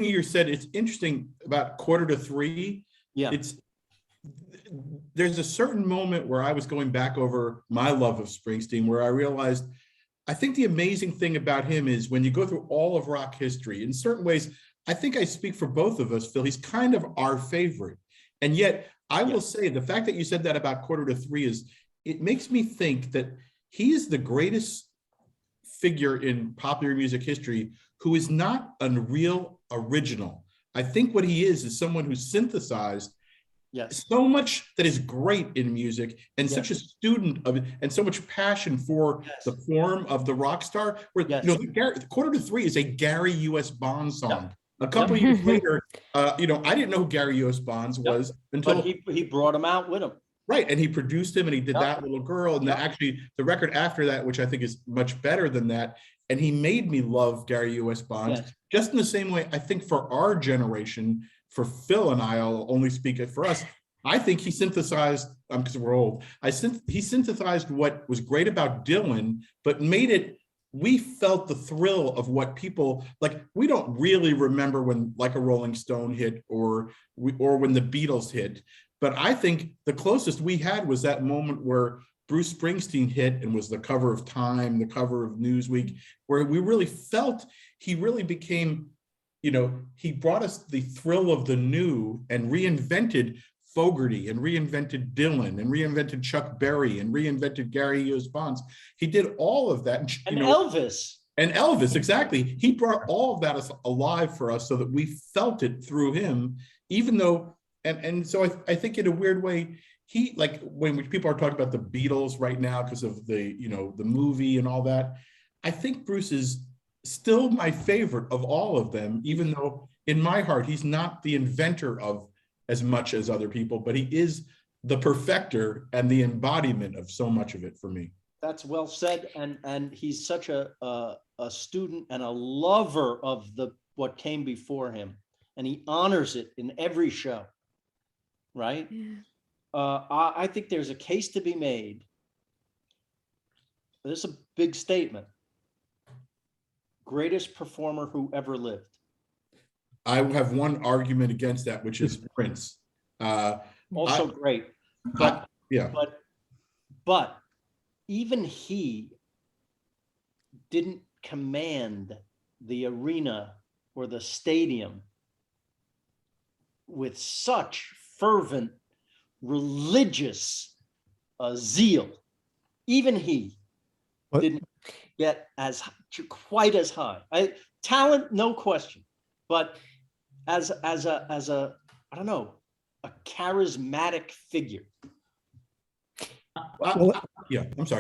you said, it's interesting about 2:45. Yeah. There's a certain moment where I was going back over my love of Springsteen, where I realized, I think the amazing thing about him is when you go through all of rock history, in certain ways, I think I speak for both of us, Phil, he's kind of our favorite. And yet I will say the fact that you said that about 2:45 is, it makes me think that he is the greatest figure in popular music history who is not a real original. I think what he is someone who synthesized so much that is great in music, and such a student of it, and so much passion for the form of the rock star. Where you know, 2:45 is a Gary U.S. Bonds song. A couple of years later, you know, I didn't know who Gary U.S. Bonds was until but he brought him out with him. Right, and he produced him, and he did That Little Girl, and actually the record after that, which I think is much better than that, and he made me love Gary U.S. Bonds, just in the same way. I think for our generation, for Phil and I'll only speak for us, I think he synthesized, because we're old, he synthesized what was great about Dylan, but made it, we felt the thrill of what people, like, we don't really remember when Like a Rolling Stone hit or when the Beatles hit. But I think the closest we had was that moment where Bruce Springsteen hit and was the cover of Time, the cover of Newsweek, where we really felt he really became, you know, he brought us the thrill of the new and reinvented Fogerty and reinvented Dylan and reinvented Chuck Berry and reinvented Gary U.S. Bonds. He did all of that. And Elvis. And Elvis, exactly. He brought all of that alive for us so that we felt it through him, even though, and so I think in a weird way, he, like when people are talking about the Beatles right now because of the, you know, the movie and all that, I think Bruce is still my favorite of all of them, even though in my heart, he's not the inventor of as much as other people, but he is the perfecter and the embodiment of so much of it for me. That's well said. And he's such a student and a lover of what came before him. And he honors it in every show, right? Yeah. I think there's a case to be made. This is a big statement. Greatest performer who ever lived. I have one argument against that, which is Prince. Also great, but but even he didn't command the arena or the stadium with such fervent religious zeal. Even he didn't get quite as high. Talent, no question, but as a I don't know, a charismatic figure. Yeah, I'm sorry.